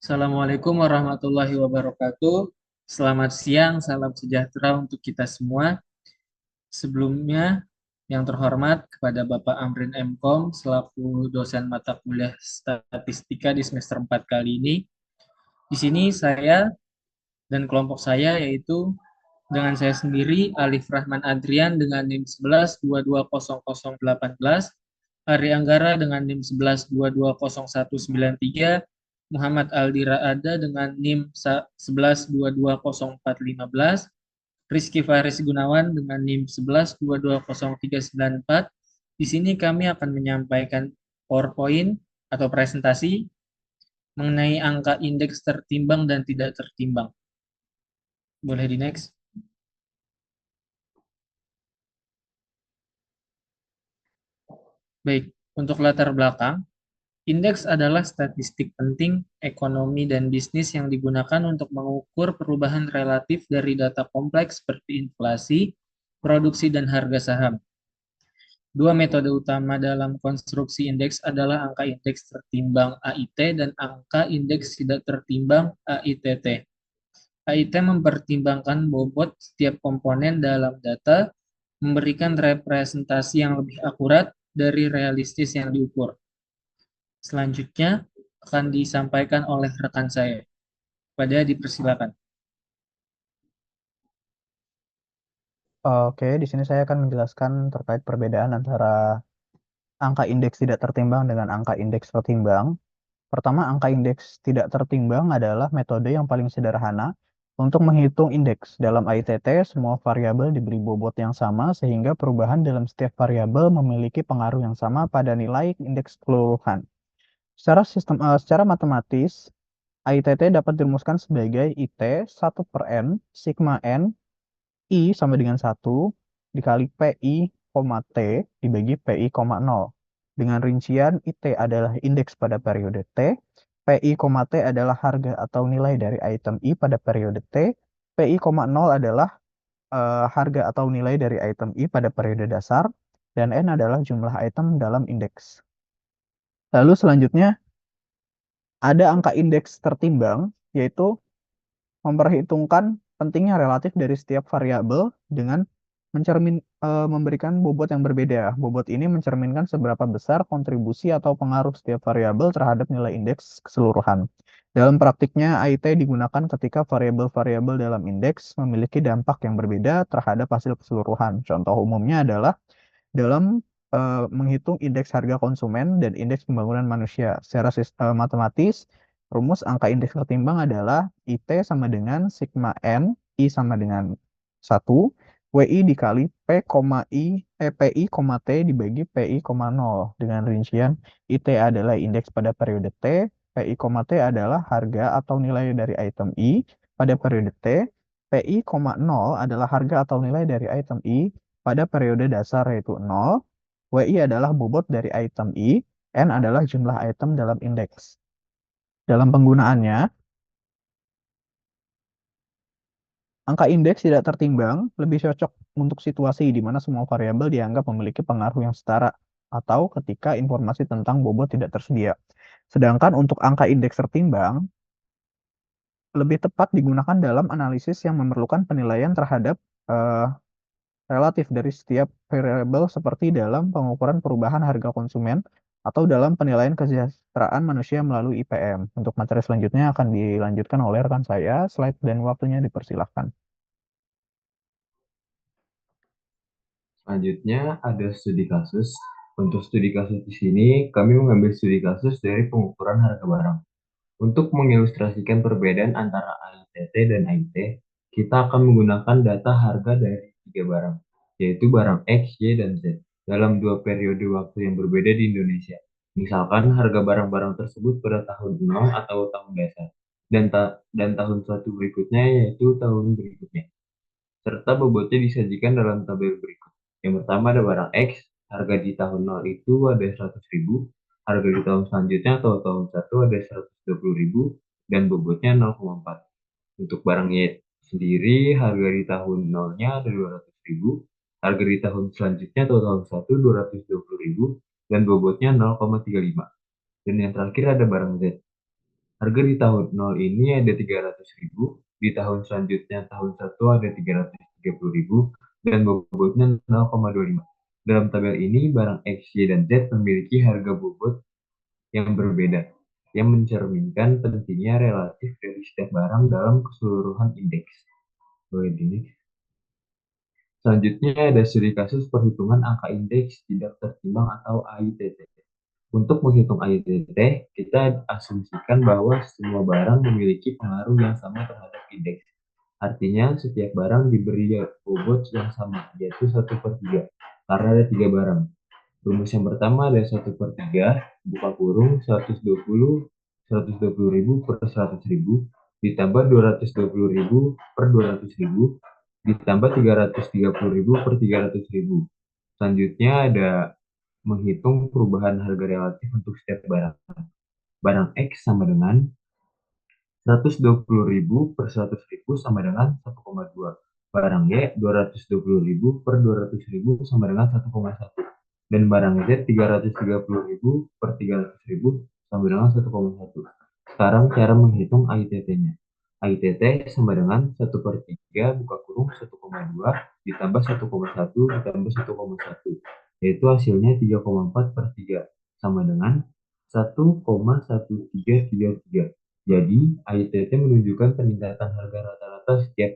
Assalamualaikum warahmatullahi wabarakatuh. Selamat siang, salam sejahtera untuk kita semua. Sebelumnya, yang terhormat kepada Bapak Amrin M.Com selaku dosen mata kuliah statistika di semester 4 kali ini. Di sini saya dan kelompok saya yaitu dengan saya sendiri Alif Rahman Adrian dengan NIM 11220018, Ari Anggara dengan NIM 11220193, Muhammad Aldira Ada dengan NIM 11220415, Rizky Faris Gunawan dengan NIM 11220394. Di sini kami akan menyampaikan PowerPoint atau presentasi mengenai angka indeks tertimbang dan tidak tertimbang. Boleh di next. Baik, untuk latar belakang, indeks adalah statistik penting ekonomi dan bisnis yang digunakan untuk mengukur perubahan relatif dari data kompleks seperti inflasi, produksi, dan harga saham. Dua metode utama dalam konstruksi indeks adalah angka indeks tertimbang AIT dan angka indeks tidak tertimbang AITT. AIT mempertimbangkan bobot setiap komponen dalam data, memberikan representasi yang lebih akurat dari realistis yang diukur. Selanjutnya akan disampaikan oleh rekan saya. Pada dipersilakan. Oke, di sini saya akan menjelaskan terkait perbedaan antara angka indeks tidak tertimbang dengan angka indeks tertimbang. Pertama, angka indeks tidak tertimbang adalah metode yang paling sederhana untuk menghitung indeks. Dalam ITT, semua variabel diberi bobot yang sama sehingga perubahan dalam setiap variabel memiliki pengaruh yang sama pada nilai indeks keseluruhan. Secara matematis, ITT dapat dirumuskan sebagai IT 1/N sigma N I sama dengan 1 dikali PI, T dibagi PI, 0. Dengan rincian IT adalah indeks pada periode T, PI, T adalah harga atau nilai dari item I pada periode T, PI, 0 adalah harga atau nilai dari item I pada periode dasar, dan N adalah jumlah item dalam indeks. Lalu selanjutnya ada angka indeks tertimbang, yaitu memperhitungkan pentingnya relatif dari setiap variabel dengan memberikan bobot yang berbeda. Bobot ini mencerminkan seberapa besar kontribusi atau pengaruh setiap variabel terhadap nilai indeks keseluruhan. Dalam praktiknya, AIT digunakan ketika variabel-variabel dalam indeks memiliki dampak yang berbeda terhadap hasil keseluruhan. Contoh umumnya adalah dalam menghitung indeks harga konsumen dan indeks pembangunan manusia. Secara matematis, rumus angka indeks tertimbang adalah IT sama dengan sigma N, I sama dengan 1, WI dikali PI, T dibagi PI, 0. Dengan rincian, IT adalah indeks pada periode T, PI, T adalah harga atau nilai dari item I pada periode T, PI, 0 adalah harga atau nilai dari item I pada periode dasar yaitu 0, WI adalah bobot dari item I, N adalah jumlah item dalam indeks. Dalam penggunaannya, angka indeks tidak tertimbang lebih cocok untuk situasi di mana semua variabel dianggap memiliki pengaruh yang setara atau ketika informasi tentang bobot tidak tersedia. Sedangkan untuk angka indeks tertimbang lebih tepat digunakan dalam analisis yang memerlukan penilaian terhadap eh, relatif dari setiap variabel seperti dalam pengukuran perubahan harga konsumen atau dalam penilaian kesejahteraan manusia melalui IPM. Untuk materi selanjutnya akan dilanjutkan oleh rekan saya. Slide dan waktunya dipersilahkan. Selanjutnya ada studi kasus. Untuk studi kasus di sini, kami mengambil studi kasus dari pengukuran harga barang. Untuk mengilustrasikan perbedaan antara AITT dan AIT, kita akan menggunakan data harga dari tiga barang, yaitu barang X, Y, dan Z, dalam dua periode waktu yang berbeda di Indonesia. Misalkan harga barang-barang tersebut pada tahun 0 atau tahun dasar, dan tahun suatu berikutnya yaitu tahun berikutnya, serta bobotnya disajikan dalam tabel berikut. Yang pertama ada barang X, harga di tahun 0 itu ada 100.000, harga di tahun selanjutnya atau tahun 1 ada 120.000, dan bobotnya 0,4. Untuk barang Y sendiri, harga di tahun 0-nya ada 200.000, harga di tahun selanjutnya atau tahun 1 220.000, dan bobotnya 0,35. Dan yang terakhir ada barang Z. Harga di tahun 0 ini ada 300.000, di tahun selanjutnya tahun 1 ada 330.000, dan bobotnya 0,25. Dalam tabel ini, barang X, Y, dan Z memiliki harga bobot yang berbeda, yang mencerminkan pentingnya relatif dari setiap barang dalam keseluruhan indeks. Boleh di Selanjutnya ada studi kasus perhitungan angka indeks tidak tertimbang atau AITT. Untuk menghitung AITT, kita asumsikan bahwa semua barang memiliki pengaruh yang sama terhadap indeks. Artinya, setiap barang diberi bobot yang sama, yaitu 1/3, karena ada 3 barang. Rumus yang pertama ada 1/3, buka kurung, 120.000 per 100.000, ditambah 220.000 per 200.000, ditambah 330.000 per 300.000. Selanjutnya ada menghitung perubahan harga relatif untuk setiap barang. Barang X sama dengan 120.000 per 100.000 sama dengan 1,2. Barang Y 220.000 per 200.000 sama dengan 1,1. Dan barang Z 330.000 per 300.000 sama dengan 1,1. Sekarang cara menghitung AITT-nya. AITT sama dengan 1/3 buka kurung 1,2 ditambah 1,1 ditambah 1,1. Yaitu hasilnya 3,4/3 sama dengan 1,1333. Jadi, AITT menunjukkan peningkatan harga rata-rata setiap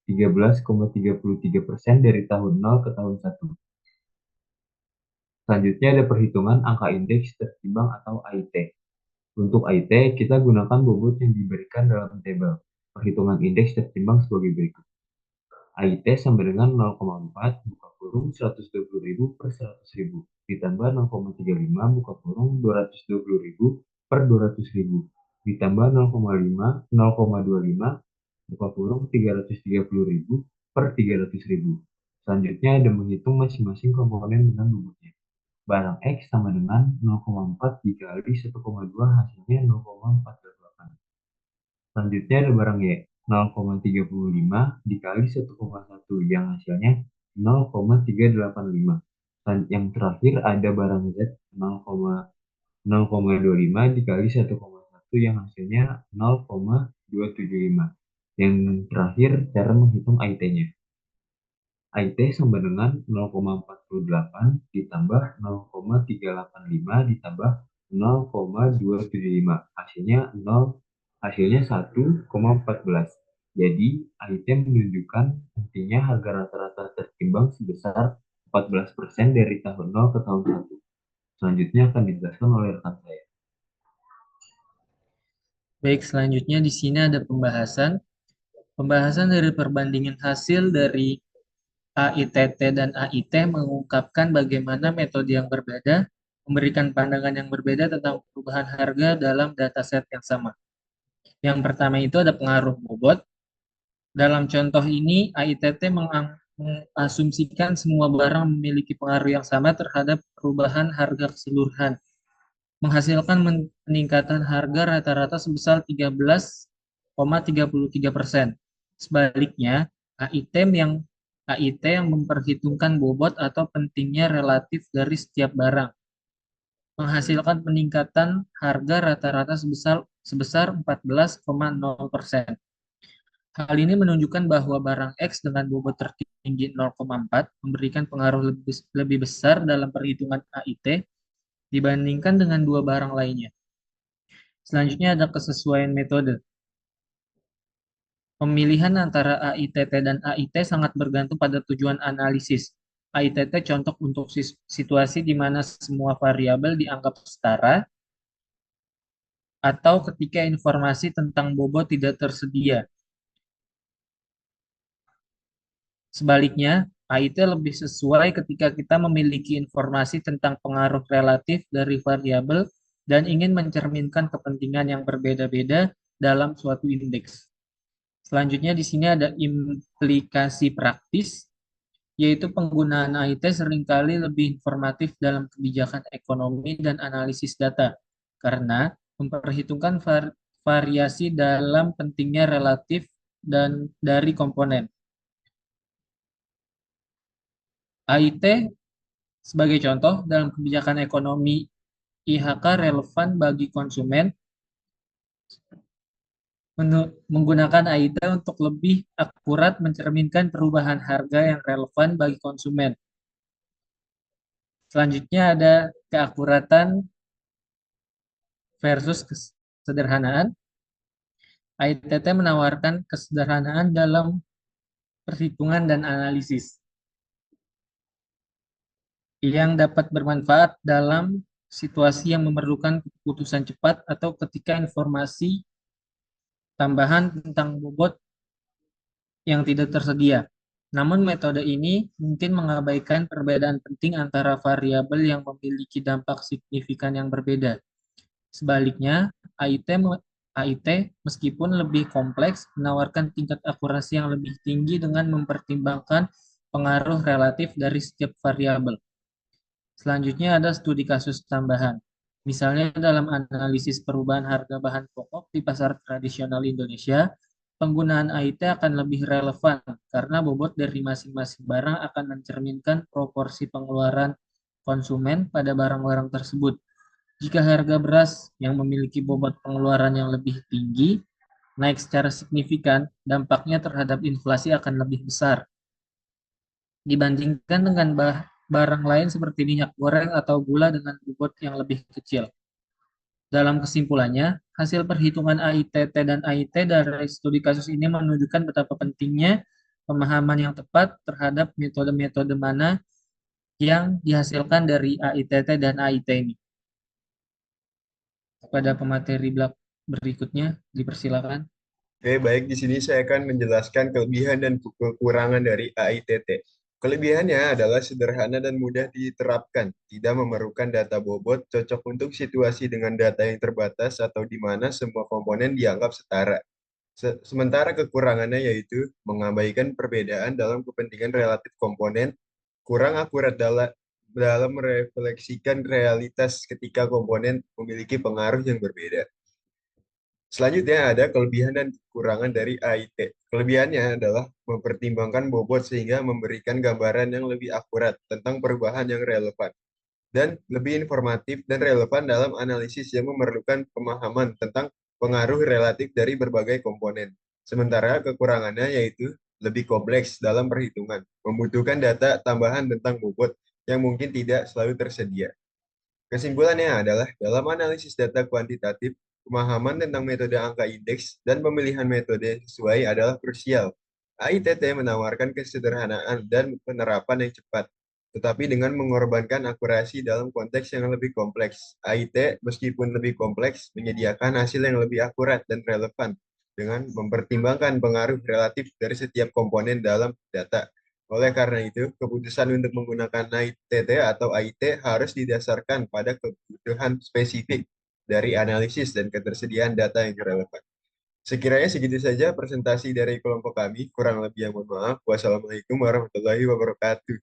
13,33% dari tahun 0 ke tahun 1. Selanjutnya ada perhitungan angka indeks tertimbang atau AIT. Untuk AIT, kita gunakan bobot yang diberikan dalam tabel. Perhitungan indeks tertimbang sebagai berikut. AIT sama dengan 0,4 buka kurung 120.000 per 100.000 ditambah 0,35 buka kurung 220.000 per 200.000 ditambah 0,25 buka kurung 330.000 per 300.000. Selanjutnya ada menghitung masing-masing komponen dengan bobotnya. Barang X sama dengan 0,4 dikali 1,2 hasilnya 0,488. Selanjutnya ada barang Y, 0,35 dikali 1,1 yang hasilnya 0,385. Dan yang terakhir ada barang Z, 0,25 dikali 1,1 yang hasilnya 0,275. Yang terakhir cara menghitung AIT-nya. AIT sama dengan 0,48 ditambah 0,385 ditambah 0,275. Hasilnya 1,14. Jadi, AIT menunjukkan intinya harga rata-rata tertimbang sebesar 14% dari tahun 0 ke tahun 1. Selanjutnya akan dijelaskan oleh rekan saya. Baik, selanjutnya di sini ada pembahasan dari perbandingan hasil dari AITT dan AIT mengungkapkan bagaimana metode yang berbeda memberikan pandangan yang berbeda tentang perubahan harga dalam dataset yang sama. Yang pertama itu ada pengaruh bobot. Dalam contoh ini, AITT mengasumsikan semua barang memiliki pengaruh yang sama terhadap perubahan harga keseluruhan, menghasilkan peningkatan harga rata-rata sebesar 13,33%. Sebaliknya, AIT yang memperhitungkan bobot atau pentingnya relatif dari setiap barang, menghasilkan peningkatan harga rata-rata sebesar 14,0%. Hal ini menunjukkan bahwa barang X dengan bobot tertinggi 0,4 memberikan pengaruh lebih besar dalam perhitungan AIT dibandingkan dengan dua barang lainnya. Selanjutnya ada kesesuaian metode. Pemilihan antara AITT dan AIT sangat bergantung pada tujuan analisis. AITT contoh untuk situasi di mana semua variabel dianggap setara atau ketika informasi tentang bobot tidak tersedia. Sebaliknya, AIT lebih sesuai ketika kita memiliki informasi tentang pengaruh relatif dari variabel dan ingin mencerminkan kepentingan yang berbeda-beda dalam suatu indeks. Selanjutnya di sini ada implikasi praktis, yaitu penggunaan AIT seringkali lebih informatif dalam kebijakan ekonomi dan analisis data, karena memperhitungkan variasi dalam pentingnya relatif dan dari komponen. AIT sebagai contoh dalam kebijakan ekonomi IHK relevan bagi konsumen Menggunakan AIT untuk lebih akurat mencerminkan perubahan harga yang relevan bagi konsumen. Selanjutnya ada keakuratan versus kesederhanaan. AITT menawarkan kesederhanaan dalam perhitungan dan analisis yang dapat bermanfaat dalam situasi yang memerlukan keputusan cepat atau ketika informasi tambahan tentang bobot yang tidak tersedia. Namun metode ini mungkin mengabaikan perbedaan penting antara variabel yang memiliki dampak signifikan yang berbeda. Sebaliknya, AIT meskipun lebih kompleks menawarkan tingkat akurasi yang lebih tinggi dengan mempertimbangkan pengaruh relatif dari setiap variabel. Selanjutnya ada studi kasus tambahan. Misalnya dalam analisis perubahan harga bahan pokok di pasar tradisional Indonesia, penggunaan AIT akan lebih relevan karena bobot dari masing-masing barang akan mencerminkan proporsi pengeluaran konsumen pada barang-barang tersebut. Jika harga beras yang memiliki bobot pengeluaran yang lebih tinggi naik secara signifikan, dampaknya terhadap inflasi akan lebih besar dibandingkan dengan barang lain seperti minyak goreng atau gula dengan bobot yang lebih kecil. Dalam kesimpulannya, hasil perhitungan AITT dan AIT dari studi kasus ini menunjukkan betapa pentingnya pemahaman yang tepat terhadap metode-metode mana yang dihasilkan dari AITT dan AIT ini. Kepada pemateri berikutnya, dipersilakan. Oke, baik. Di sini saya akan menjelaskan kelebihan dan kekurangan dari AITT. Kelebihannya adalah sederhana dan mudah diterapkan, tidak memerlukan data bobot, cocok untuk situasi dengan data yang terbatas atau di mana semua komponen dianggap setara. Sementara kekurangannya yaitu mengabaikan perbedaan dalam kepentingan relatif komponen, kurang akurat dalam merefleksikan realitas ketika komponen memiliki pengaruh yang berbeda. Selanjutnya ada kelebihan dan kekurangan dari AIT. Kelebihannya adalah mempertimbangkan bobot sehingga memberikan gambaran yang lebih akurat tentang perubahan yang relevan dan lebih informatif dan relevan dalam analisis yang memerlukan pemahaman tentang pengaruh relatif dari berbagai komponen. Sementara kekurangannya yaitu lebih kompleks dalam perhitungan, membutuhkan data tambahan tentang bobot yang mungkin tidak selalu tersedia. Kesimpulannya adalah dalam analisis data kuantitatif, pemahaman tentang metode angka indeks dan pemilihan metode yang sesuai adalah krusial. AITT menawarkan kesederhanaan dan penerapan yang cepat, tetapi dengan mengorbankan akurasi dalam konteks yang lebih kompleks. AIT meskipun lebih kompleks menyediakan hasil yang lebih akurat dan relevan dengan mempertimbangkan pengaruh relatif dari setiap komponen dalam data. Oleh karena itu, keputusan untuk menggunakan AITT atau AIT harus didasarkan pada kebutuhan spesifik dari analisis dan ketersediaan data yang relevan. Sekiranya segitu saja presentasi dari kelompok kami, kurang lebih yang mohon maaf. Wassalamualaikum warahmatullahi wabarakatuh.